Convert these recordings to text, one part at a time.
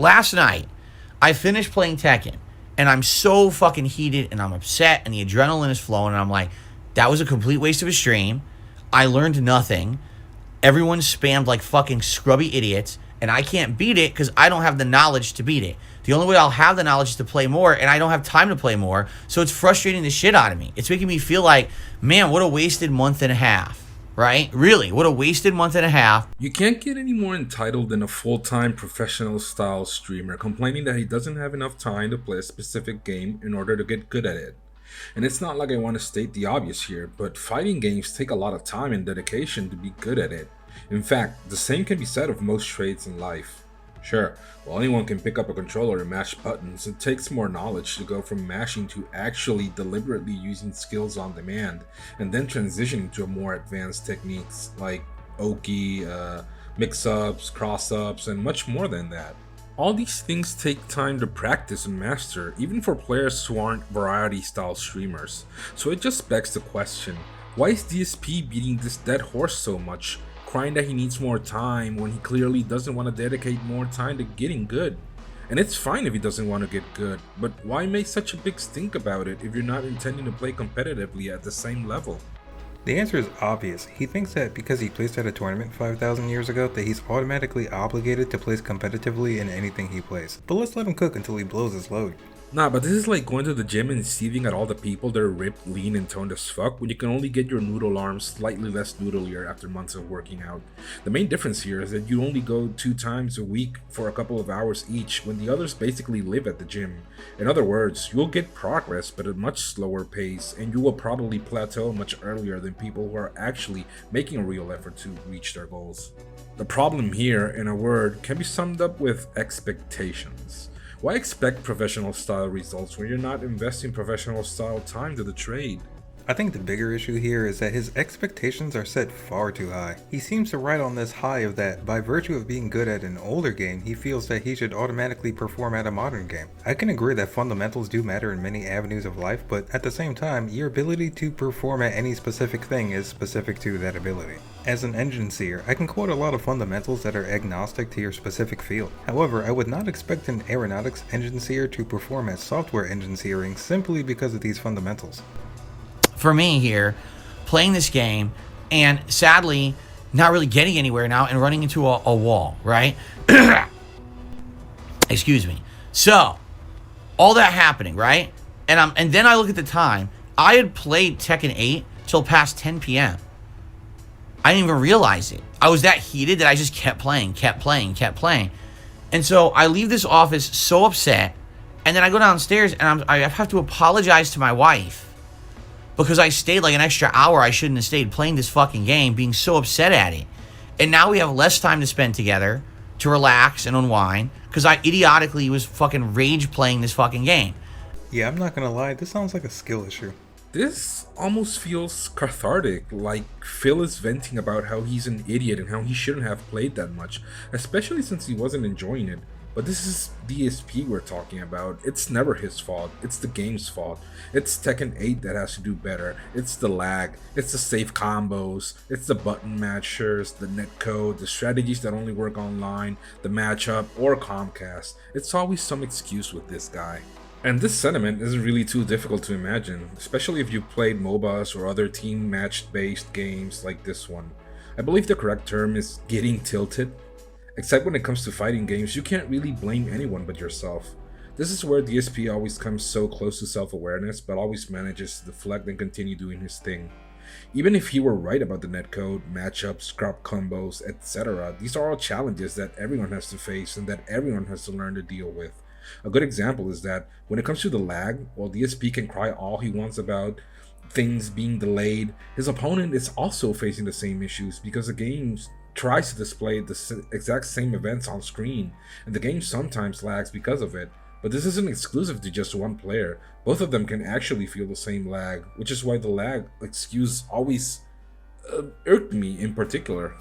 last night, I finished playing Tekken, and I'm so fucking heated, and I'm upset, and the adrenaline is flowing, and I'm like, that was a complete waste of a stream. I learned nothing. Everyone spammed like fucking scrubby idiots, and I can't beat it because I don't have the knowledge to beat it. The only way I'll have the knowledge is to play more, and I don't have time to play more, so it's frustrating the shit out of me. It's making me feel like, man, what a wasted month and a half. Right? Really, what a wasted month and a half. You can't get any more entitled than a full-time professional style streamer complaining that he doesn't have enough time to play a specific game in order to get good at it. And it's not like I want to state the obvious here, but fighting games take a lot of time and dedication to be good at it. In fact, the same can be said of most trades in life. Sure, while anyone can pick up a controller and mash buttons, it takes more knowledge to go from mashing to actually deliberately using skills on demand, and then transitioning to more advanced techniques like Oki, mix-ups, cross-ups, and much more than that. All these things take time to practice and master, even for players who aren't variety-style streamers. So it just begs the question, why is DSP beating this dead horse so much? Crying that he needs more time when he clearly doesn't want to dedicate more time to getting good. And it's fine if he doesn't want to get good, but why make such a big stink about it if you're not intending to play competitively at the same level? The answer is obvious. He thinks that because he placed at a tournament 5,000 years ago that he's automatically obligated to place competitively in anything he plays. But let's let him cook until he blows his load. Nah, but this is like going to the gym and seething at all the people that are ripped, lean, and toned as fuck when you can only get your noodle arms slightly less noodlier after months of working out. The main difference here is that you only go 2 times a week for a couple of hours each when the others basically live at the gym. In other words, you'll get progress but at a much slower pace, and you will probably plateau much earlier than people who are actually making a real effort to reach their goals. The problem here, in a word, can be summed up with expectations. Why expect professional style results when you're not investing professional style time to the trade? I think the bigger issue here is that his expectations are set far too high. He seems to ride on this high of that by virtue of being good at an older game, he feels that he should automatically perform at a modern game. I can agree that fundamentals do matter in many avenues of life, but at the same time, your ability to perform at any specific thing is specific to that ability. As an engine seer, I can quote a lot of fundamentals that are agnostic to your specific field. However, I would not expect an aeronautics engine seer to perform at software engine seering simply because of these fundamentals. For me here, playing this game and sadly not really getting anywhere now and running into a wall, right? Excuse me. So, all that happening, right? And then I look at the time. I had played Tekken 8 till past 10 p.m. I didn't even realize it. I was that heated that I just kept playing. And so I leave this office so upset, and then I go downstairs and I have to apologize to my wife because I stayed like an extra hour I shouldn't have stayed playing this fucking game, being so upset at it. And now we have less time to spend together to relax and unwind because I idiotically was fucking rage playing this fucking game. Yeah, I'm not gonna lie, this sounds like a skill issue. This almost feels cathartic, like Phil is venting about how he's an idiot and how he shouldn't have played that much, especially since he wasn't enjoying it. But this is DSP we're talking about. It's never his fault. It's the game's fault. It's Tekken 8 that has to do better. It's the lag. It's the safe combos. It's the button matchers, the netcode, the strategies that only work online, the matchup, or Comcast. It's always some excuse with this guy. And this sentiment isn't really too difficult to imagine, especially if you've played MOBAs or other team match-based games like this one. I believe the correct term is getting tilted. Except when it comes to fighting games, you can't really blame anyone but yourself. This is where DSP always comes so close to self-awareness, but always manages to deflect and continue doing his thing. Even if he were right about the netcode, matchups, scrap combos, etc., these are all challenges that everyone has to face and that everyone has to learn to deal with. A good example is that when it comes to the lag, while DSP can cry all he wants about things being delayed, his opponent is also facing the same issues because the game tries to display the exact same events on screen, and the game sometimes lags because of it. But this isn't exclusive to just one player. Both of them can actually feel the same lag, which is why the lag excuse always irked me in particular.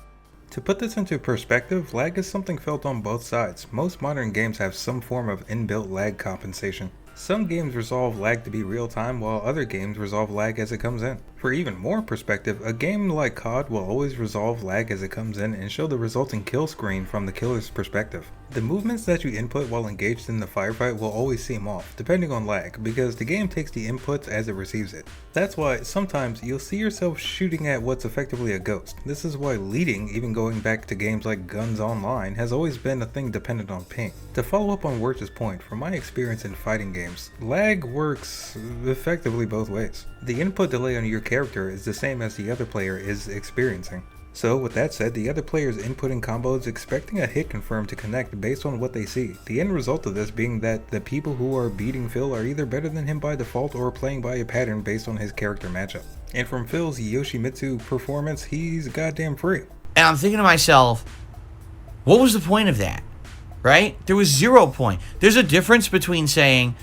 To put this into perspective, lag is something felt on both sides. Most modern games have some form of inbuilt lag compensation. Some games resolve lag to be real time, while other games resolve lag as it comes in. For even more perspective, a game like COD will always resolve lag as it comes in and show the resulting kill screen from the killer's perspective. The movements that you input while engaged in the firefight will always seem off, depending on lag, because the game takes the inputs as it receives it. That's why sometimes you'll see yourself shooting at what's effectively a ghost. This is why leading, even going back to games like Guns Online, has always been a thing dependent on ping. To follow up on Wirch's point, from my experience in fighting games, lag works effectively both ways. The input delay on your character is the same as the other player is experiencing. So with that said, the other player is inputting combos expecting a hit confirm to connect based on what they see. The end result of this being that the people who are beating Phil are either better than him by default or playing by a pattern based on his character matchup. And from Phil's Yoshimitsu performance, he's goddamn free. And I'm thinking to myself, what was the point of that? Right? There was 0 point. There's a difference between saying,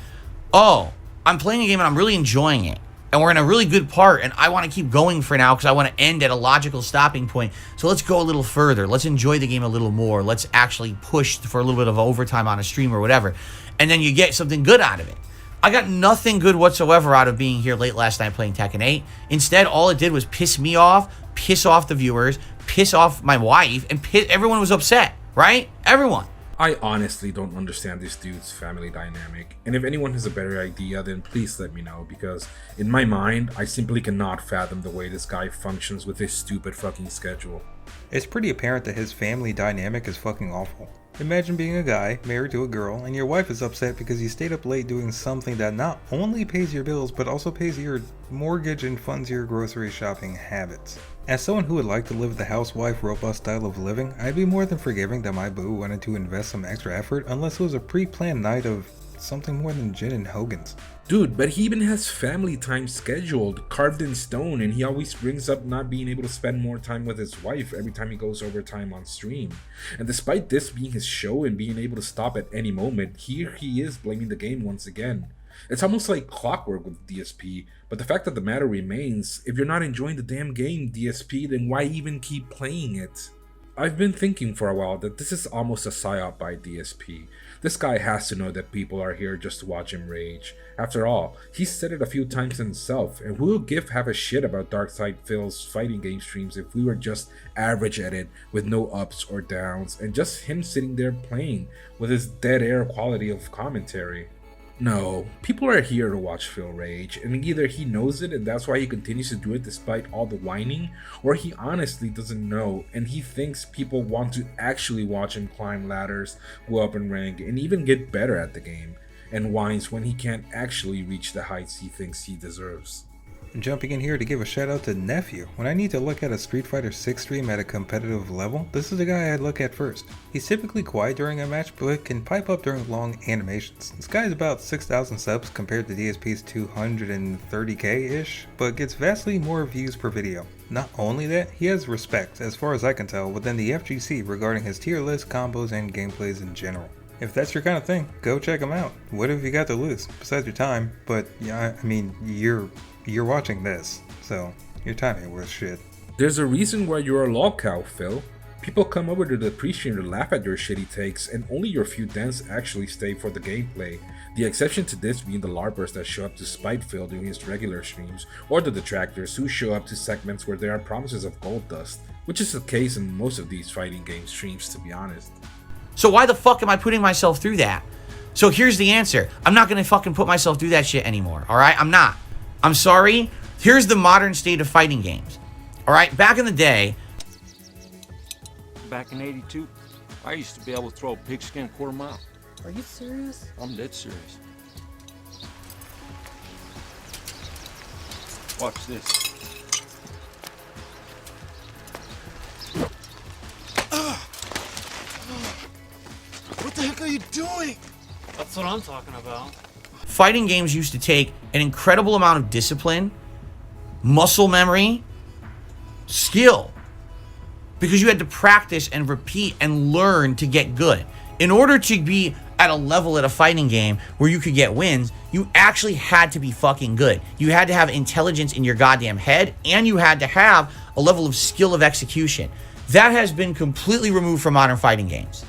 oh, I'm playing a game and I'm really enjoying it, and we're in a really good part, and I want to keep going for now because I want to end at a logical stopping point. So let's go a little further. Let's enjoy the game a little more. Let's actually push for a little bit of overtime on a stream or whatever. And then you get something good out of it. I got nothing good whatsoever out of being here late last night playing Tekken 8. Instead, all it did was piss me off, piss off the viewers, piss off my wife, and everyone was upset, right? Everyone. I honestly don't understand this dude's family dynamic, and if anyone has a better idea, then please let me know, because in my mind, I simply cannot fathom the way this guy functions with his stupid fucking schedule. It's pretty apparent that his family dynamic is fucking awful. Imagine being a guy married to a girl and your wife is upset because you stayed up late doing something that not only pays your bills but also pays your mortgage and funds your grocery shopping habits. As someone who would like to live the housewife robust style of living, I'd be more than forgiving that my boo wanted to invest some extra effort unless it was a pre-planned night of something more than gin and Hogan's. Dude, but he even has family time scheduled, carved in stone, and he always brings up not being able to spend more time with his wife every time he goes overtime on stream. And despite this being his show and being able to stop at any moment, here he is blaming the game once again. It's almost like clockwork with DSP, but the fact of the matter remains, if you're not enjoying the damn game, DSP, then why even keep playing it? I've been thinking for a while that this is almost a psyop by DSP. This guy has to know that people are here just to watch him rage. After all, he's said it a few times himself, and who will give half a shit about DarkSydePhil's fighting game streams if we were just average at it with no ups or downs and just him sitting there playing with his dead air quality of commentary? No, people are here to watch Phil rage, and either he knows it and that's why he continues to do it despite all the whining, or he honestly doesn't know and he thinks people want to actually watch him climb ladders, go up in rank, and even get better at the game, and whines when he can't actually reach the heights he thinks he deserves. Jumping in here to give a shout out to Nephew. When I need to look at a Street Fighter 6 stream at a competitive level, this is the guy I'd look at first. He's typically quiet during a match, but can pipe up during long animations. This guy's about 6,000 subs compared to DSP's 230k-ish, but gets vastly more views per video. Not only that, he has respect, as far as I can tell, within the FGC regarding his tier list, combos, and gameplays in general. If that's your kind of thing, go check him out. What have you got to lose, besides your time? But yeah, I mean, you're watching this, so your time ain't worth shit. There's a reason why you're a lolcow, Phil. People come over to the pre-stream to laugh at your shitty takes, and only your few dents actually stay for the gameplay. The exception to this being the LARPers that show up to spite Phil during his regular streams, or the detractors who show up to segments where there are promises of gold dust, which is the case in most of these fighting game streams, to be honest. So why the fuck am I putting myself through that? So here's the answer. I'm not gonna fucking put myself through that shit anymore, alright? I'm not. I'm sorry. Here's the modern state of fighting games. Alright, back in the day. Back in '82, I used to be able to throw a pigskin quarter mile. Are you serious? I'm dead serious. Watch this. What the heck are you doing? That's what I'm talking about. Fighting games used to take an incredible amount of discipline, muscle memory, skill, because you had to practice and repeat and learn to get good. In order to be at a level at a fighting game where you could get wins, you actually had to be fucking good. You had to have intelligence in your goddamn head, and you had to have a level of skill of execution. That has been completely removed from modern fighting games.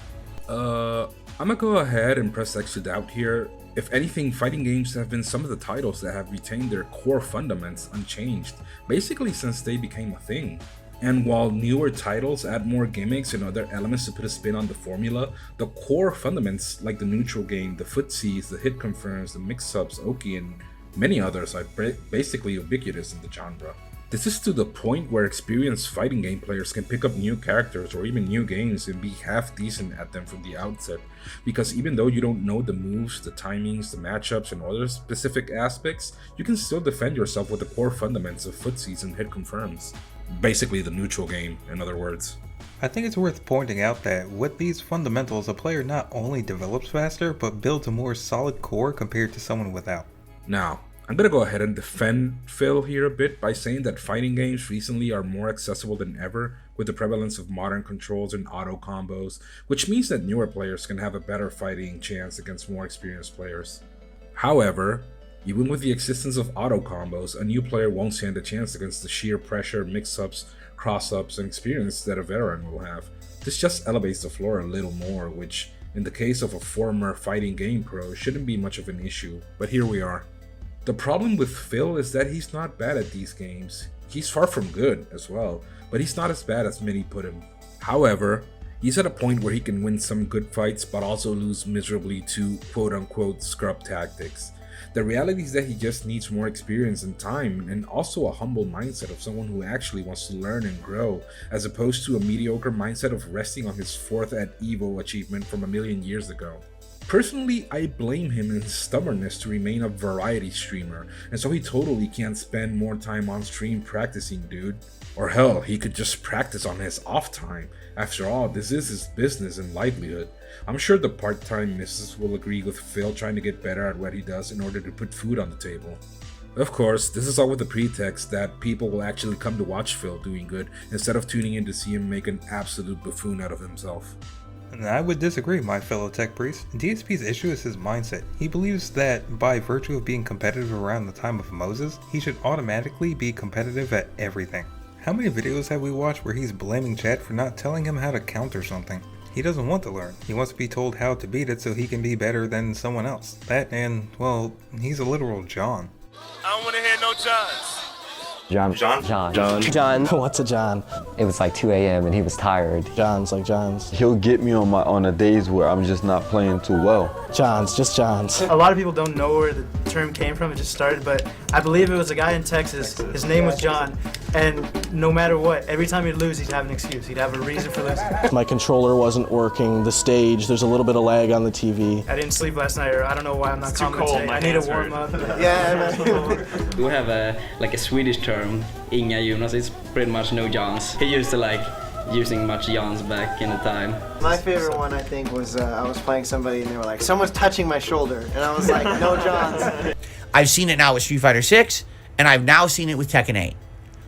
I'm gonna go ahead and press exit out here. If anything, fighting games have been some of the titles that have retained their core fundamentals unchanged, basically since they became a thing. And while newer titles add more gimmicks and other elements to put a spin on the formula, the core fundamentals like the neutral game, the footsies, the hit confirms, the mix-ups, Oki, and many others are basically ubiquitous in the genre. This is to the point where experienced fighting game players can pick up new characters or even new games and be half decent at them from the outset, because even though you don't know the moves, the timings, the matchups, and other specific aspects, you can still defend yourself with the core fundamentals of footsies and hit confirms. Basically the neutral game, in other words. I think it's worth pointing out that with these fundamentals, a player not only develops faster, but builds a more solid core compared to someone without. Now, I'm gonna go ahead and defend Phil here a bit by saying that fighting games recently are more accessible than ever with the prevalence of modern controls and auto combos, which means that newer players can have a better fighting chance against more experienced players. However, even with the existence of auto combos, a new player won't stand a chance against the sheer pressure, mix-ups, cross-ups, and experience that a veteran will have. This just elevates the floor a little more, which, in the case of a former fighting game pro, shouldn't be much of an issue, but here we are. The problem with Phil is that he's not bad at these games. He's far from good as well, but he's not as bad as many put him. However, he's at a point where he can win some good fights but also lose miserably to quote-unquote scrub tactics. The reality is that he just needs more experience and time, and also a humble mindset of someone who actually wants to learn and grow, as opposed to a mediocre mindset of resting on his 4th at Evo achievement from a million years ago. Personally, I blame him in his stubbornness to remain a variety streamer, and so he totally can't spend more time on stream practicing, dude. Or hell, he could just practice on his off time. After all, this is his business and livelihood. I'm sure the part-time missus will agree with Phil trying to get better at what he does in order to put food on the table. Of course, this is all with the pretext that people will actually come to watch Phil doing good instead of tuning in to see him make an absolute buffoon out of himself. And I would disagree, my fellow tech priest. DSP's issue is his mindset. He believes that by virtue of being competitive around the time of Moses, he should automatically be competitive at everything. How many videos have we watched where he's blaming chat for not telling him how to counter something? He doesn't want to learn. He wants to be told how to beat it so he can be better than someone else. That and, well, he's a literal John. I don't want to hear no Johns. John. What's a John? It was like 2 a.m. and he was tired. John's like John's. He'll get me on the days where I'm just not playing too well. John's, just John's. A lot of people don't know where the term came from, it just started, but I believe it was a guy in Texas, his name was John, and no matter what, every time he'd lose, he'd have an excuse, he'd have a reason for losing. My controller wasn't working, the stage, there's a little bit of lag on the TV. I didn't sleep last night, or I don't know why I'm not commentating. I need a warm up. We have a Swedish term, Inga Jonas, it's pretty much no Johns. He used to like using much Johns back in the time. My favorite one, I think, was I was playing somebody and they were like, someone's touching my shoulder, and I was like, no Johns. I've seen it now with Street Fighter 6, and I've now seen it with Tekken 8.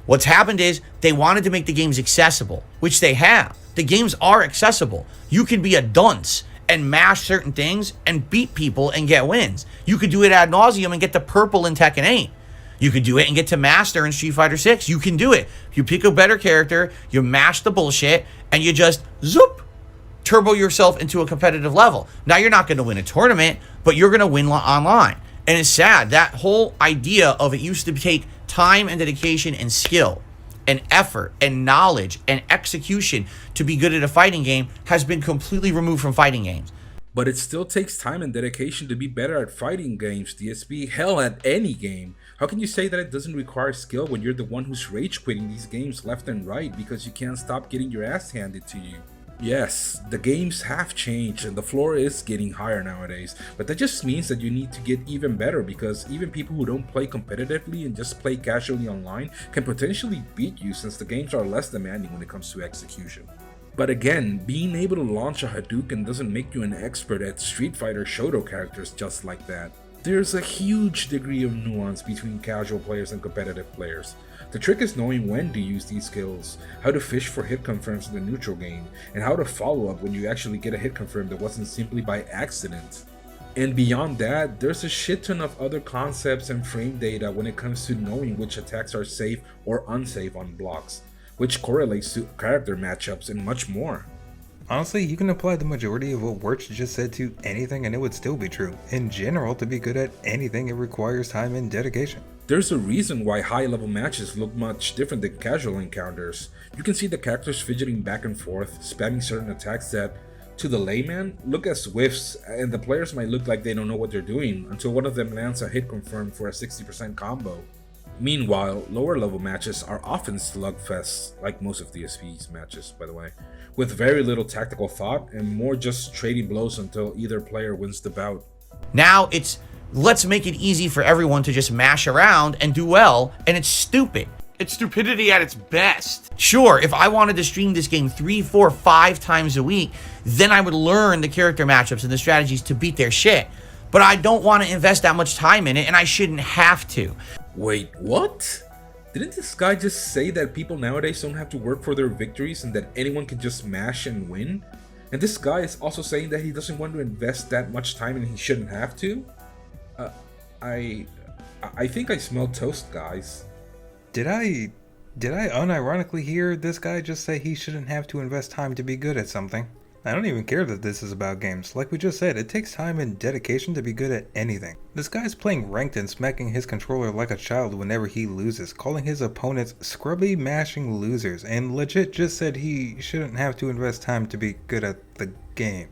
What's happened is they wanted to make the games accessible, which they have. The games are accessible. You can be a dunce and mash certain things and beat people and get wins. You could do it ad nauseum and get the purple in Tekken 8. You could do it and get to master in Street Fighter 6. You can do it. You pick a better character, you mash the bullshit, and you just zoop, turbo yourself into a competitive level. Now you're not going to win a tournament, but you're going to win online. And it's sad. That whole idea of it used to take time and dedication and skill and effort and knowledge and execution to be good at a fighting game has been completely removed from fighting games. But it still takes time and dedication to be better at fighting games, DSP, hell, at any game. How can you say that it doesn't require skill when you're the one who's rage quitting these games left and right because you can't stop getting your ass handed to you? Yes, the games have changed and the floor is getting higher nowadays, but that just means that you need to get even better, because even people who don't play competitively and just play casually online can potentially beat you, since the games are less demanding when it comes to execution. But again, being able to launch a Hadouken doesn't make you an expert at Street Fighter Shoutout characters just like that. There's a huge degree of nuance between casual players and competitive players. The trick is knowing when to use these skills, how to fish for hit confirms in the neutral game, and how to follow up when you actually get a hit confirm that wasn't simply by accident. And beyond that, there's a shit ton of other concepts and frame data when it comes to knowing which attacks are safe or unsafe on blocks, which correlates to character matchups and much more. Honestly, you can apply the majority of what Wirtz just said to anything and it would still be true. In general, to be good at anything, it requires time and dedication. There's a reason why high-level matches look much different than casual encounters. You can see the characters fidgeting back and forth, spamming certain attacks that, to the layman, look as whiffs, and the players might look like they don't know what they're doing until one of them lands a hit confirmed for a 60% combo. Meanwhile, lower level matches are often slugfests, like most of DSP's matches by the way, with very little tactical thought and more just trading blows until either player wins the bout. Now it's, let's make it easy for everyone to just mash around and do well, and it's stupid. It's stupidity at its best. Sure, if I wanted to stream this game 3, 4, 5 times a week, then I would learn the character matchups and the strategies to beat their shit. But I don't want to invest that much time in it, and I shouldn't have to. Wait, what? Didn't this guy just say that people nowadays don't have to work for their victories and that anyone can just mash and win? And this guy is also saying that he doesn't want to invest that much time and he shouldn't have to? I think I smell toast, guys. Did I unironically hear this guy just say he shouldn't have to invest time to be good at something? I don't even care that this is about games. Like we just said, it takes time and dedication to be good at anything. This guy's playing ranked and smacking his controller like a child whenever he loses, calling his opponents scrubby mashing losers, and legit just said he shouldn't have to invest time to be good at the game.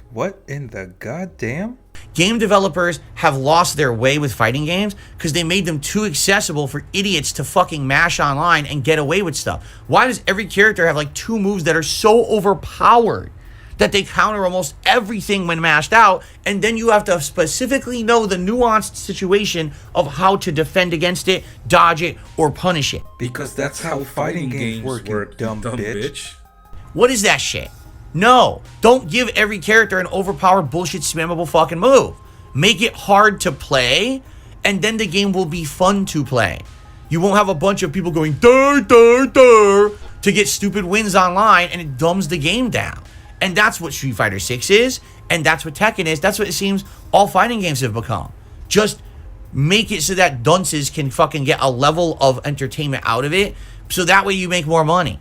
What in the goddamn? Game developers have lost their way with fighting games because they made them too accessible for idiots to fucking mash online and get away with stuff. Why does every character have like 2 moves that are so overpowered that they counter almost everything when mashed out, and then you have to specifically know the nuanced situation of how to defend against it, dodge it, or punish it? Because that's how fighting games work, you dumb bitch. What is that shit? No, don't give every character an overpowered bullshit spammable fucking move. Make it hard to play, and then the game will be fun to play. You won't have a bunch of people going dur dur dur to get stupid wins online, and it dumbs the game down. And that's what Street Fighter 6 is, and that's what Tekken is. That's what it seems all fighting games have become. Just make it so that dunces can fucking get a level of entertainment out of it, so that way you make more money.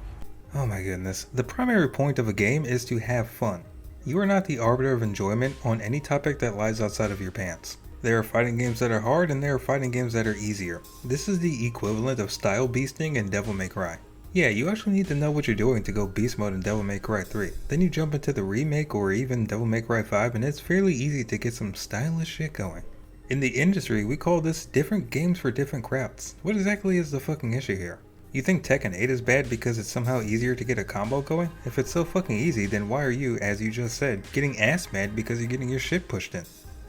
Oh my goodness. The primary point of a game is to have fun. You are not the arbiter of enjoyment on any topic that lies outside of your pants. There are fighting games that are hard and there are fighting games that are easier. This is the equivalent of style beasting in Devil May Cry. Yeah, you actually need to know what you're doing to go beast mode in Devil May Cry 3. Then you jump into the remake or even Devil May Cry 5 and it's fairly easy to get some stylish shit going. In the industry, we call this different games for different crowds. What exactly is the fucking issue here? You think Tekken 8 is bad because it's somehow easier to get a combo going? If it's so fucking easy, then why are you, as you just said, getting ass mad because you're getting your shit pushed in?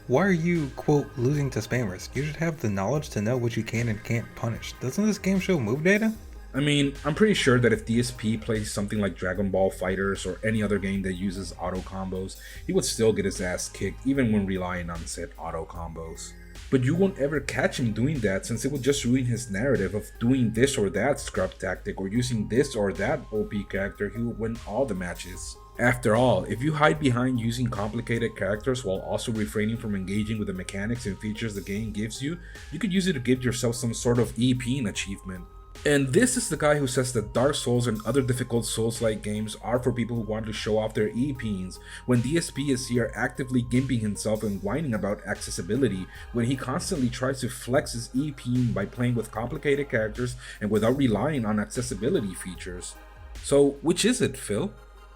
Why are you, quote, losing to spammers? You should have the knowledge to know what you can and can't punish. Doesn't this game show move data? I mean, I'm pretty sure that if DSP plays something like Dragon Ball FighterZ or any other game that uses auto combos, he would still get his ass kicked even when relying on said auto combos. But you won't ever catch him doing that since it would just ruin his narrative of doing this or that scrub tactic or using this or that OP character. He would win all the matches. After all, if you hide behind using complicated characters while also refraining from engaging with the mechanics and features the game gives you, you could use it to give yourself some sort of EP achievement. And this is the guy who says that Dark Souls and other difficult Souls-like games are for people who want to show off their EPs, when DSP is here actively gimping himself and whining about accessibility when he constantly tries to flex his EP by playing with complicated characters and without relying on accessibility features. So, which is it, Phil?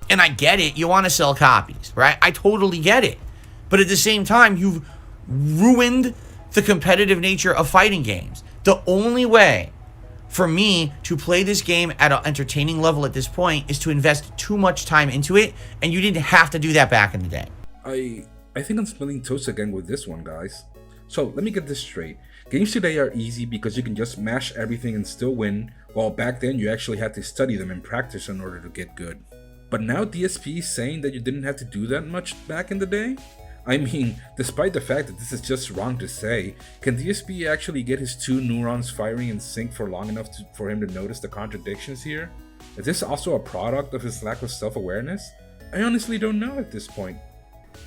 And I get it, you want to sell copies, right? I totally get it. But at the same time, you've ruined the competitive nature of fighting games. The only way for me to play this game at an entertaining level at this point is to invest too much time into it, and you didn't have to do that back in the day. I think I'm spilling toast again with this one, guys. So let me get this straight. Games today are easy because you can just mash everything and still win, while back then you actually had to study them and practice in order to get good. But now DSP is saying that you didn't have to do that much back in the day? I mean, despite the fact that this is just wrong to say, can DSP actually get his 2 neurons firing in sync for long enough for him to notice the contradictions here? Is this also a product of his lack of self-awareness? I honestly don't know at this point.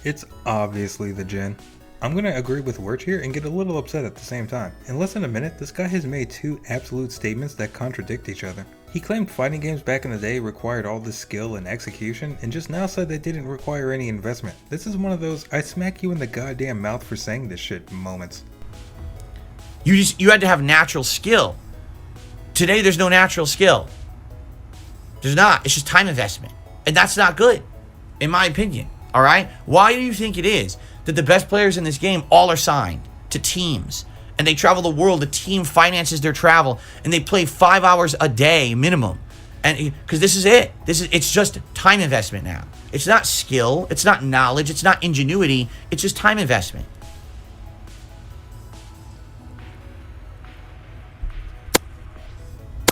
It's obviously the gen. I'm gonna agree with Wirch here and get a little upset at the same time. In less than a minute, this guy has made 2 absolute statements that contradict each other. He claimed fighting games back in the day required all this skill and execution, and just now said they didn't require any investment. This is one of those I smack you in the goddamn mouth for saying this shit moments. You had to have natural skill. Today, there's no natural skill. There's not. It's just time investment. And that's not good, in my opinion. All right? Why do you think it is that the best players in this game all are signed to teams? And they travel the world. The team finances their travel. And they play 5 hours a day minimum. And because this is it. It's just time investment now. It's not skill. It's not knowledge. It's not ingenuity. It's just time investment.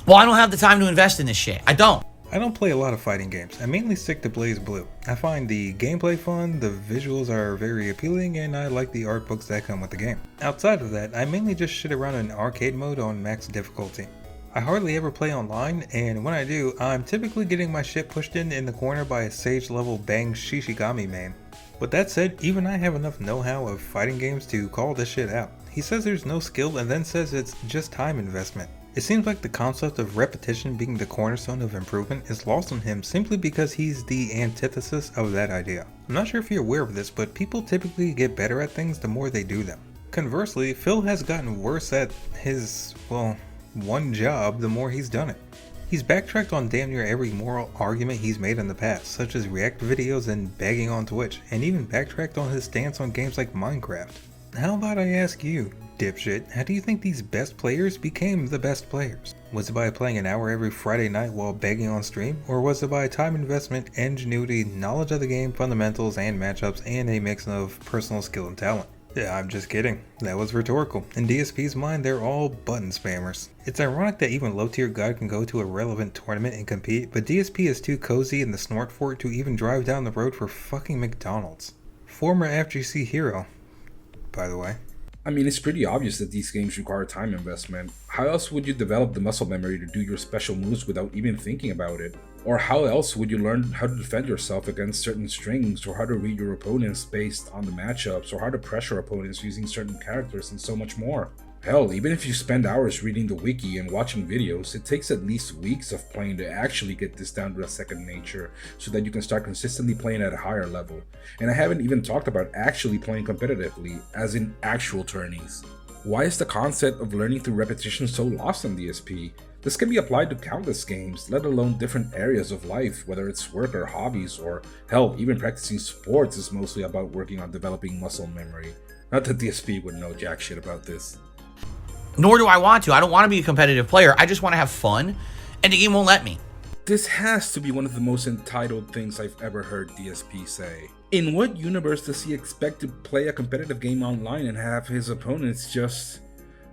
Well, I don't have the time to invest in this shit. I don't play a lot of fighting games. I mainly stick to BlazBlue. I find the gameplay fun, the visuals are very appealing, and I like the art books that come with the game. Outside of that, I mainly just shit around in arcade mode on max difficulty. I hardly ever play online, and when I do, I'm typically getting my shit pushed in the corner by a Sage level Bang Shishigami main. With that said, even I have enough know-how of fighting games to call this shit out. He says there's no skill and then says it's just time investment. It seems like the concept of repetition being the cornerstone of improvement is lost on him simply because he's the antithesis of that idea. I'm not sure if you're aware of this, but people typically get better at things the more they do them. Conversely, Phil has gotten worse at his, well, one job the more he's done it. He's backtracked on damn near every moral argument he's made in the past, such as react videos and begging on Twitch, and even backtracked on his stance on games like Minecraft. How about I ask you, dipshit, how do you think these best players became the best players? Was it by playing an hour every Friday night while begging on stream? Or was it by time investment, ingenuity, knowledge of the game, fundamentals, and matchups, and a mix of personal skill and talent? Yeah, I'm just kidding. That was rhetorical. In DSP's mind, they're all button spammers. It's ironic that even low-tier God can go to a relevant tournament and compete, but DSP is too cozy in the snort fort to even drive down the road for fucking McDonald's. Former FGC hero, by the way. I mean, it's pretty obvious that these games require time investment. How else would you develop the muscle memory to do your special moves without even thinking about it? Or how else would you learn how to defend yourself against certain strings, or how to read your opponents based on the matchups, or how to pressure opponents using certain characters, and so much more? Hell, even if you spend hours reading the wiki and watching videos, it takes at least weeks of playing to actually get this down to a second nature, so that you can start consistently playing at a higher level. And I haven't even talked about actually playing competitively, as in actual tourneys. Why is the concept of learning through repetition so lost on DSP? This can be applied to countless games, let alone different areas of life, whether it's work or hobbies, or hell, even practicing sports is mostly about working on developing muscle memory. Not that DSP would know jack shit about this. Nor do I want to. I don't want to be a competitive player. I just want to have fun, and the game won't let me. This has to be one of the most entitled things I've ever heard DSP say. In what universe does he expect to play a competitive game online and have his opponents just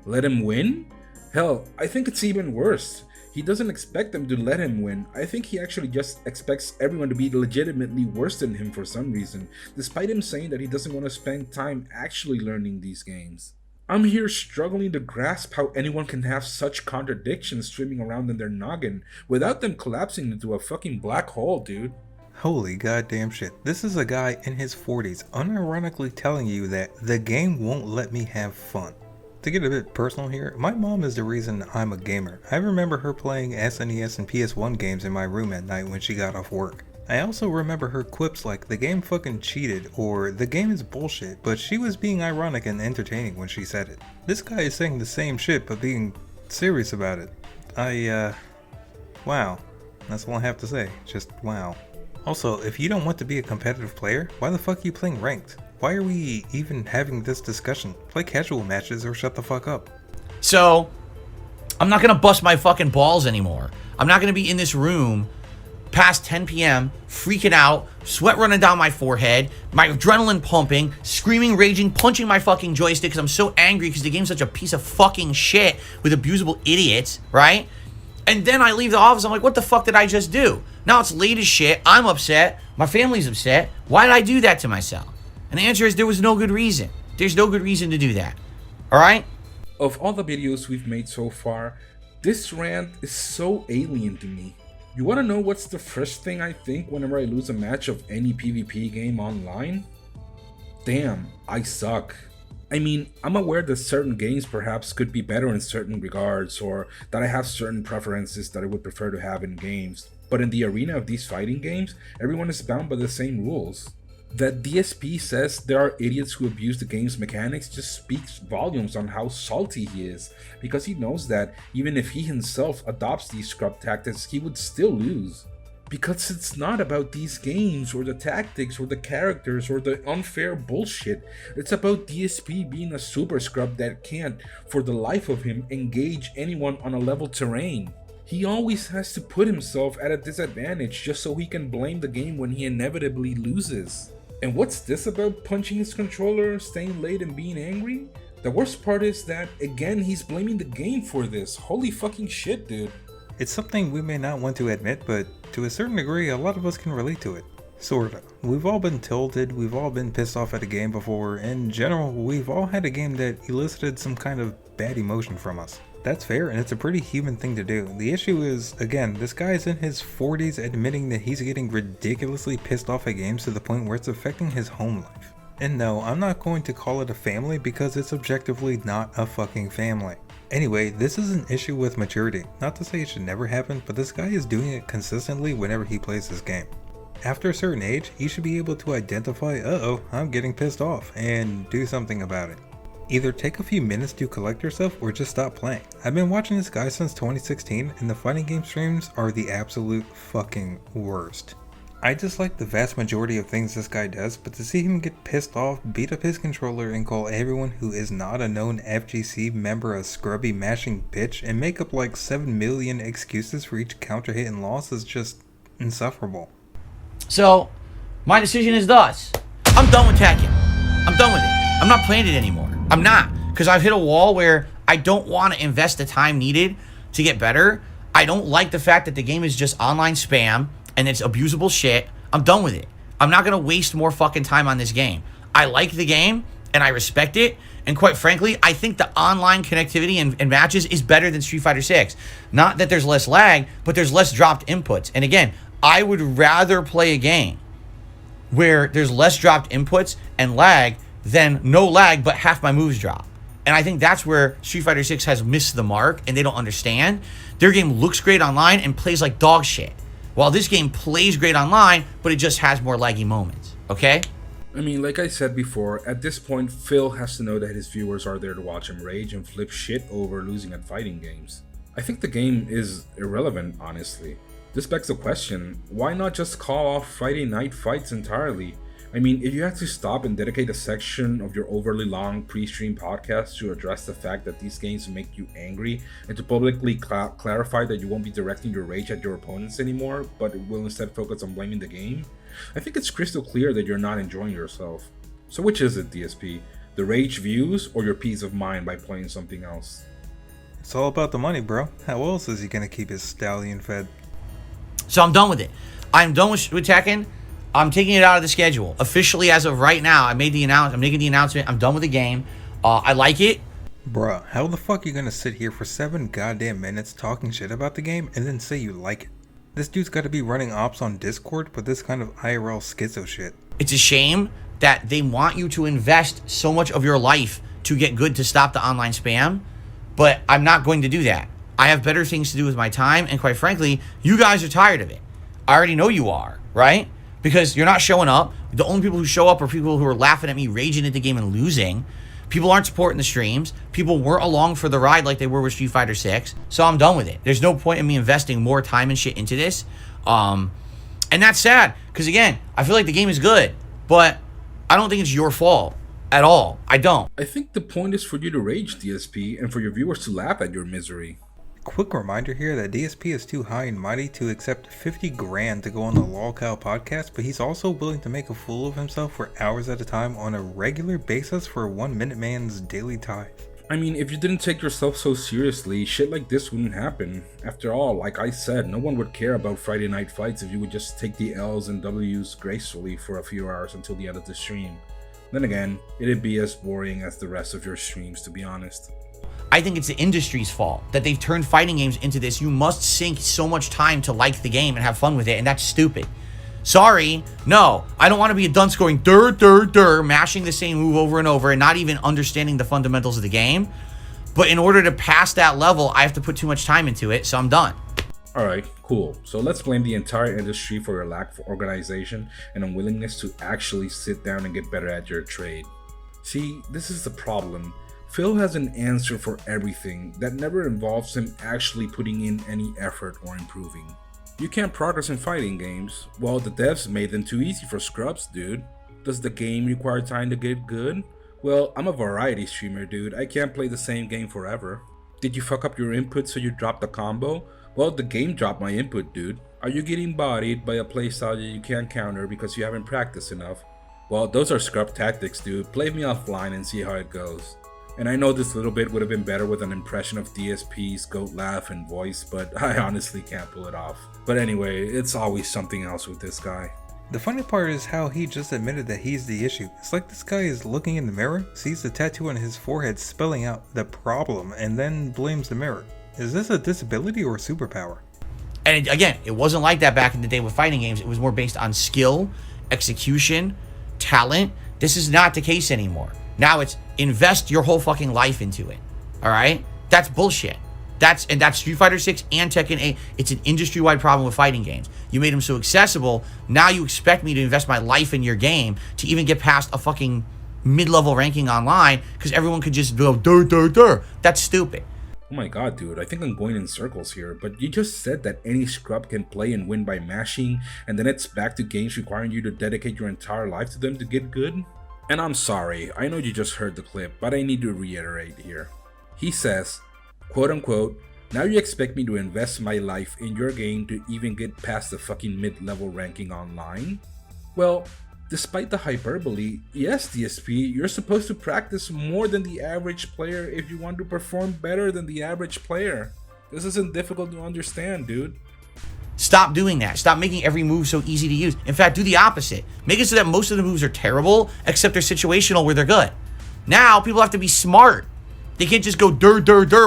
let him win? Hell, I think it's even worse. He doesn't expect them to let him win. I think he actually just expects everyone to be legitimately worse than him for some reason, despite him saying that he doesn't want to spend time actually learning these games. I'm here struggling to grasp how anyone can have such contradictions swimming around in their noggin without them collapsing into a fucking black hole, dude. Holy goddamn shit. This is a guy in his 40s unironically telling you that the game won't let me have fun. To get a bit personal here, my mom is the reason I'm a gamer. I remember her playing SNES and PS1 games in my room at night when she got off work. I also remember her quips like, the game fucking cheated, or the game is bullshit, but she was being ironic and entertaining when she said it. This guy is saying the same shit but being serious about it. Wow. That's all I have to say. Just wow. Also, if you don't want to be a competitive player, why the fuck are you playing ranked? Why are we even having this discussion? Play casual matches or shut the fuck up. So, I'm not going to bust my fucking balls anymore. I'm not going to be in this room past 10 p.m., freaking out, sweat running down my forehead, my adrenaline pumping, screaming, raging, punching my fucking joystick because I'm so angry because the game's such a piece of fucking shit with abusable idiots, right? And then I leave the office, I'm like, what the fuck did I just do? Now it's late as shit, I'm upset, my family's upset. Why did I do that to myself? And the answer is there was no good reason. There's no good reason to do that. Alright? Of all the videos we've made so far, this rant is so alien to me. You wanna know what's the first thing I think whenever I lose a match of any PvP game online? Damn, I suck. I mean, I'm aware that certain games perhaps could be better in certain regards, or that I have certain preferences that I would prefer to have in games, but in the arena of these fighting games, everyone is bound by the same rules. That DSP says there are idiots who abuse the game's mechanics just speaks volumes on how salty he is, because he knows that even if he himself adopts these scrub tactics, he would still lose. Because it's not about these games or the tactics or the characters or the unfair bullshit. It's about DSP being a super scrub that can't, for the life of him, engage anyone on a level terrain. He always has to put himself at a disadvantage just so he can blame the game when he inevitably loses. And what's this about punching his controller, staying late and being angry? The worst part is that, again, he's blaming the game for this. Holy fucking shit, dude. It's something we may not want to admit, but to a certain degree, a lot of us can relate to it. Sorta. We've all been tilted, we've all been pissed off at a game before. In general, we've all had a game that elicited some kind of bad emotion from us. That's fair, and it's a pretty human thing to do. The issue is, again, this guy's in his 40s admitting that he's getting ridiculously pissed off at games to the point where it's affecting his home life. And no, I'm not going to call it a family because it's objectively not a fucking family. Anyway, this is an issue with maturity. Not to say it should never happen, but this guy is doing it consistently whenever he plays this game. After a certain age, he should be able to identify, uh-oh, I'm getting pissed off, and do something about it. Either take a few minutes to collect yourself or just stop playing. I've been watching this guy since 2016 and the fighting game streams are the absolute fucking worst. I dislike the vast majority of things this guy does, but to see him get pissed off, beat up his controller, and call everyone who is not a known FGC member a scrubby mashing bitch and make up like 7 million excuses for each counter hit and loss is just insufferable. So, my decision is thus. I'm done with Tekken. I'm done with it. I'm not playing it anymore. I'm not, because I've hit a wall where I don't want to invest the time needed to get better. I don't like the fact that the game is just online spam and it's abusable shit. I'm done with it. I'm not going to waste more fucking time on this game. I like the game and I respect it. And quite frankly, I think the online connectivity and matches is better than Street Fighter 6. Not that there's less lag, but there's less dropped inputs. And again, I would rather play a game where there's less dropped inputs and lag than no lag but half my moves drop. And I think that's where Street Fighter 6 has missed the mark and they don't understand. Their game looks great online and plays like dog shit, while this game plays great online but it just has more laggy moments. Okay? I mean, like I said before, at this point Phil has to know that his viewers are there to watch him rage and flip shit over losing at fighting games. I think the game is irrelevant, honestly. This begs the question, why not just call off Friday night fights entirely? I mean, if you had to stop and dedicate a section of your overly long pre-stream podcast to address the fact that these games make you angry and to publicly clarify that you won't be directing your rage at your opponents anymore, but will instead focus on blaming the game, I think it's crystal clear that you're not enjoying yourself. So which is it, DSP? The rage views or your peace of mind by playing something else? It's all about the money, bro. How else is he gonna keep his stallion fed? So I'm done with it. I'm done with Tekken. I'm taking it out of the schedule. Officially, as of right now, I'm making the announcement. I'm done with the game. I like it. Bruh, how the fuck you gonna sit here for 7 goddamn minutes talking shit about the game and then say you like it? This dude's gotta be running ops on Discord with this kind of IRL schizo shit. It's a shame that they want you to invest so much of your life to get good to stop the online spam, but I'm not going to do that. I have better things to do with my time, and quite frankly, you guys are tired of it. I already know you are, right? Because you're not showing up. The only people who show up are people who are laughing at me, raging at the game and losing. People aren't supporting the streams. People weren't along for the ride like they were with Street Fighter 6. So I'm done with it. There's no point in me investing more time and shit into this. And that's sad, because again, I feel like the game is good, but I don't think it's your fault at all. I don't. I think the point is for you to rage, DSP, and for your viewers to laugh at your misery. Quick reminder here that DSP is too high and mighty to accept 50 grand to go on the lolcow podcast, but he's also willing to make a fool of himself for hours at a time on a regular basis for 1 Minute Man's daily tithe. I mean, if you didn't take yourself so seriously, shit like this wouldn't happen. After all, like I said, no one would care about Friday night fights if you would just take the L's and W's gracefully for a few hours until the end of the stream. Then again, it'd be as boring as the rest of your streams, to be honest. I think it's the industry's fault that they've turned fighting games into this. You must sink so much time to like the game and have fun with it, and that's stupid. Sorry, no. I don't want to be a dunce going dur, dur, dur, mashing the same move over and over and not even understanding the fundamentals of the game. But in order to pass that level, I have to put too much time into it, so I'm done. Alright, cool. So let's blame the entire industry for your lack of organization and unwillingness to actually sit down and get better at your trade. See, this is the problem. Phil has an answer for everything that never involves him actually putting in any effort or improving. You can't progress in fighting games. Well, the devs made them too easy for scrubs, dude. Does the game require time to get good? Well, I'm a variety streamer, dude. I can't play the same game forever. Did you fuck up your input so you dropped the combo? Well, the game dropped my input, dude. Are you getting bodied by a playstyle that you can't counter because you haven't practiced enough? Well, those are scrub tactics, dude. Play me offline and see how it goes. And I know this little bit would have been better with an impression of DSP's goat laugh and voice, but I honestly can't pull it off. But anyway, it's always something else with this guy. The funny part is how he just admitted that he's the issue. It's like this guy is looking in the mirror, sees the tattoo on his forehead spelling out the problem, and then blames the mirror. Is this a disability or a superpower? And again, it wasn't like that back in the day with fighting games. It was more based on skill, execution, talent. This is not the case anymore. Now it's invest your whole fucking life into it. All right? That's bullshit. That's Street Fighter 6 and Tekken 8. It's an industry-wide problem with fighting games. You made them so accessible. Now you expect me to invest my life in your game to even get past a fucking mid-level ranking online because everyone could just go dur. That's stupid. Oh my god, dude, I think I'm going in circles here, but you just said that any scrub can play and win by mashing, and then it's back to games requiring you to dedicate your entire life to them to get good? And I'm sorry, I know you just heard the clip, but I need to reiterate here. He says, quote unquote, now you expect me to invest my life in your game to even get past the fucking mid-level ranking online? Well, despite the hyperbole, yes DSP, you're supposed to practice more than the average player if you want to perform better than the average player. This isn't difficult to understand, dude. Stop doing that. Stop making every move so easy to use. In fact, do the opposite. Make it so that most of the moves are terrible, except they're situational where they're good. Now, people have to be smart. They can't just go dur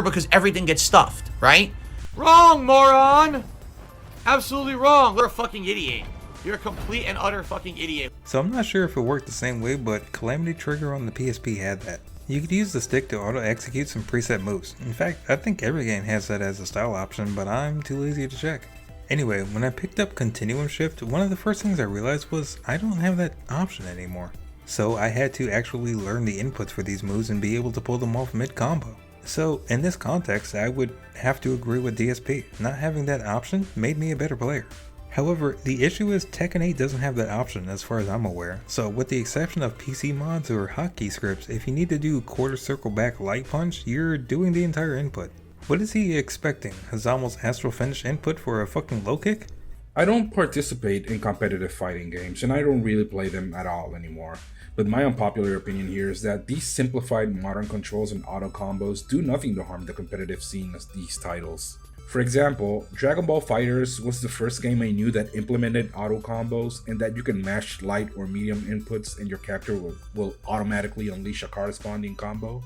because everything gets stuffed, right? Wrong, moron! Absolutely wrong. You're a fucking idiot. You're a complete and utter fucking idiot. So I'm not sure if it worked the same way, but Calamity Trigger on the PSP had that. You could use the stick to auto-execute some preset moves. In fact, I think every game has that as a style option, but I'm too lazy to check. Anyway, when I picked up Continuum Shift, one of the first things I realized was I don't have that option anymore. So I had to actually learn the inputs for these moves and be able to pull them off mid-combo. So in this context, I would have to agree with DSP. Not having that option made me a better player. However, the issue is Tekken 8 doesn't have that option as far as I'm aware, so with the exception of PC mods or hotkey scripts, if you need to do quarter circle back light punch, you're doing the entire input. What is he expecting? Hazamel's astral finish input for a fucking low kick? I don't participate in competitive fighting games, and I don't really play them at all anymore. But my unpopular opinion here is that these simplified modern controls and auto combos do nothing to harm the competitive scene of these titles. For example, Dragon Ball FighterZ was the first game I knew that implemented auto combos and that you can mash light or medium inputs and your character will automatically unleash a corresponding combo.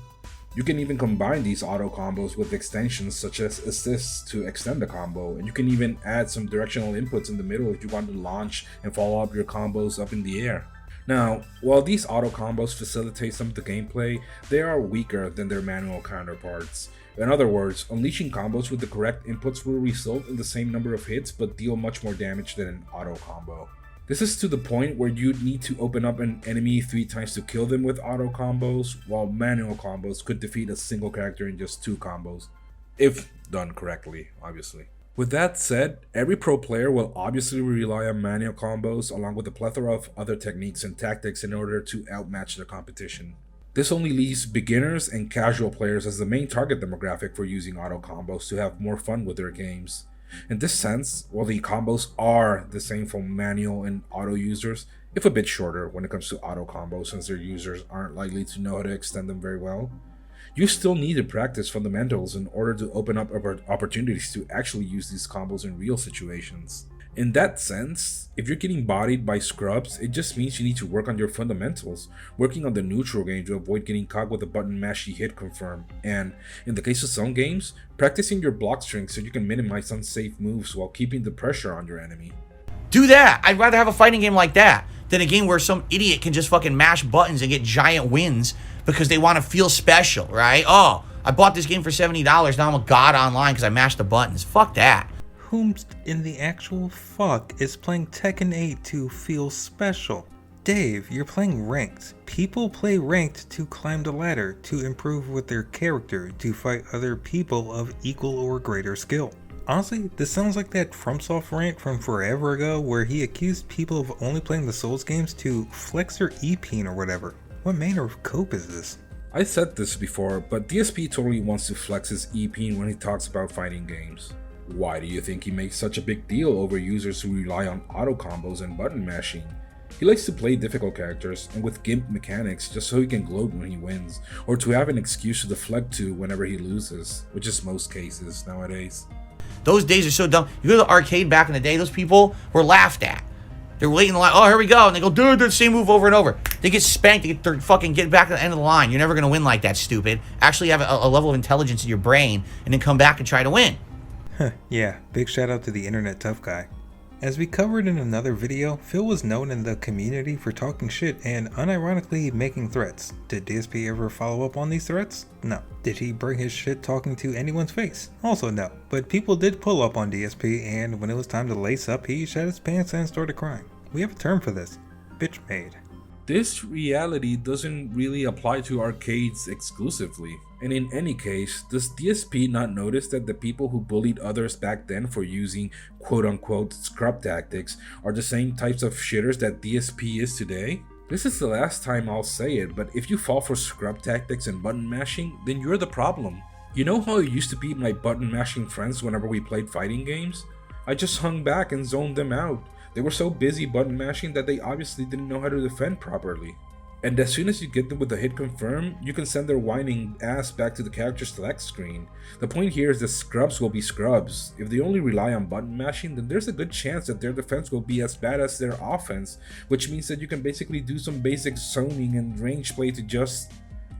You can even combine these auto combos with extensions such as assists to extend the combo, and you can even add some directional inputs in the middle if you want to launch and follow up your combos up in the air. Now, while these auto combos facilitate some of the gameplay, they are weaker than their manual counterparts. In other words, unleashing combos with the correct inputs will result in the same number of hits but deal much more damage than an auto combo. This is to the point where you'd need to open up an enemy 3 times to kill them with auto combos, while manual combos could defeat a single character in just 2 combos. If done correctly, obviously. With that said, every pro player will obviously rely on manual combos along with a plethora of other techniques and tactics in order to outmatch the competition. This only leaves beginners and casual players as the main target demographic for using auto combos to have more fun with their games. In this sense, while the combos are the same for manual and auto users, if a bit shorter when it comes to auto combos since their users aren't likely to know how to extend them very well, you still need to practice fundamentals in order to open up opportunities to actually use these combos in real situations. In that sense, if you're getting bodied by scrubs, it just means you need to work on your fundamentals, working on the neutral game to avoid getting caught with a button mashy hit confirm, and, in the case of some games, practicing your block strength so you can minimize unsafe moves while keeping the pressure on your enemy. Do that! I'd rather have a fighting game like that than a game where some idiot can just fucking mash buttons and get giant wins because they want to feel special, right? Oh, I bought this game for $70, now I'm a god online because I mashed the buttons. Fuck that. whom in the actual fuck is playing Tekken 8 to feel special? Dave, you're playing ranked. People play ranked to climb the ladder, to improve with their character, to fight other people of equal or greater skill. Honestly, this sounds like that FromSoft rant from forever ago where he accused people of only playing the Souls games to flex their EP or whatever. What manner of cope is this? I said this before, but DSP totally wants to flex his EP when he talks about fighting games. Why do you think he makes such a big deal over users who rely on auto combos and button mashing? He likes to play difficult characters and with gimp mechanics just so he can gloat when he wins, or to have an excuse to deflect to whenever he loses, which is most cases nowadays. Those days are so dumb. You go to the arcade back in the day, those people were laughed at. They're waiting in the line. Oh, here we go. And they go, dude, the same move over and over. They get spanked. They get back to the end of the line. You're never going to win like that, stupid. Actually have a level of intelligence in your brain and then come back and try to win. Yeah, big shout out to the internet tough guy. As we covered in another video, Phil was known in the community for talking shit and unironically making threats. Did DSP ever follow up on these threats? No. Did he bring his shit talking to anyone's face? Also no. But people did pull up on DSP, and when it was time to lace up, he shat his pants and started crying. We have a term for this. Bitch made. This reality doesn't really apply to arcades exclusively. And in any case, does DSP not notice that the people who bullied others back then for using quote-unquote scrub tactics are the same types of shitters that DSP is today? This is the last time I'll say it, but if you fall for scrub tactics and button mashing, then you're the problem. You know how I used to beat my button mashing friends whenever we played fighting games? I just hung back and zoned them out. They were so busy button mashing that they obviously didn't know how to defend properly. And as soon as you get them with the hit confirm, you can send their whining ass back to the character select screen. The point here is that scrubs will be scrubs. If they only rely on button mashing, then there's a good chance that their defense will be as bad as their offense, which means that you can basically do some basic zoning and range play to just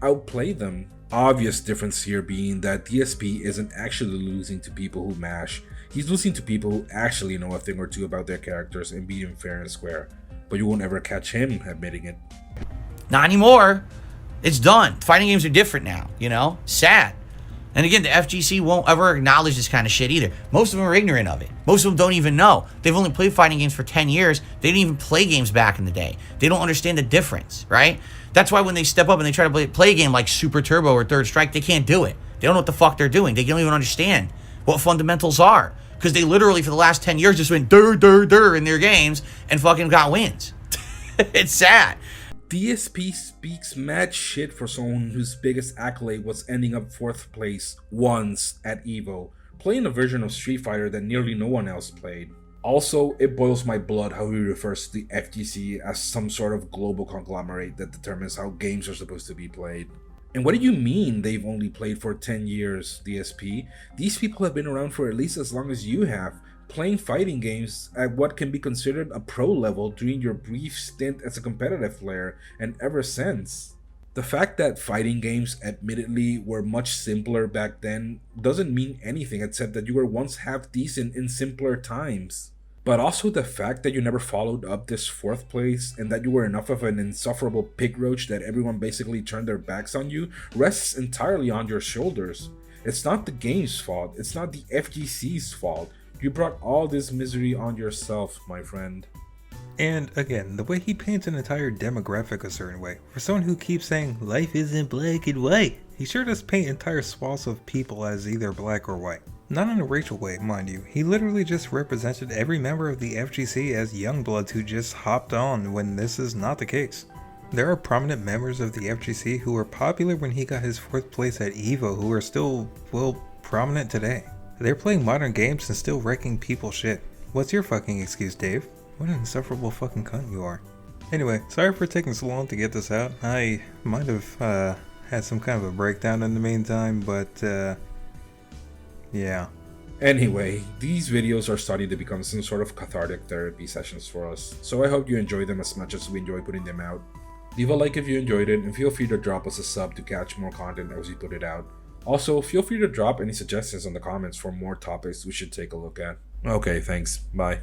outplay them. Obvious difference here being that DSP isn't actually losing to people who mash. He's losing to people who actually know a thing or two about their characters and beat him fair and square. But you won't ever catch him admitting it. Not anymore. It's done. Fighting games are different now, you know? Sad. And again, the FGC won't ever acknowledge this kind of shit either. Most of them are ignorant of it. Most of them don't even know. They've only played fighting games for 10 years. They didn't even play games back in the day. They don't understand the difference, right? That's why when they step up and they try to play a game like Super Turbo or Third Strike, they can't do it. They don't know what the fuck they're doing. They don't even understand what fundamentals are. Because they literally, for the last 10 years, just went dur in their games and fucking got wins. It's sad. DSP speaks mad shit for someone whose biggest accolade was ending up 4th place once at EVO, playing a version of Street Fighter that nearly no one else played. Also, it boils my blood how he refers to the FGC as some sort of global conglomerate that determines how games are supposed to be played. And what do you mean they've only played for 10 years, DSP? These people have been around for at least as long as you have, playing fighting games at what can be considered a pro level during your brief stint as a competitive player and ever since. The fact that fighting games admittedly were much simpler back then doesn't mean anything except that you were once half decent in simpler times. But also the fact that you never followed up this 4th place and that you were enough of an insufferable pig roach that everyone basically turned their backs on you rests entirely on your shoulders. It's not the game's fault, it's not the FGC's fault. You brought all this misery on yourself, my friend. And again, the way he paints an entire demographic a certain way, for someone who keeps saying life isn't black and white, he sure does paint entire swaths of people as either black or white. Not in a racial way, mind you, he literally just represented every member of the FGC as youngbloods who just hopped on when this is not the case. There are prominent members of the FGC who were popular when he got his 4th place at EVO who are still, well, prominent today. They're playing modern games and still wrecking people's shit. What's your fucking excuse, Dave? What an insufferable fucking cunt you are. Anyway, sorry for taking so long to get this out. I might have had some kind of a breakdown in the meantime, but yeah. Anyway, these videos are starting to become some sort of cathartic therapy sessions for us, so I hope you enjoy them as much as we enjoy putting them out. Leave a like if you enjoyed it, and feel free to drop us a sub to catch more content as we put it out. Also, feel free to drop any suggestions in the comments for more topics we should take a look at. Okay, thanks. Bye.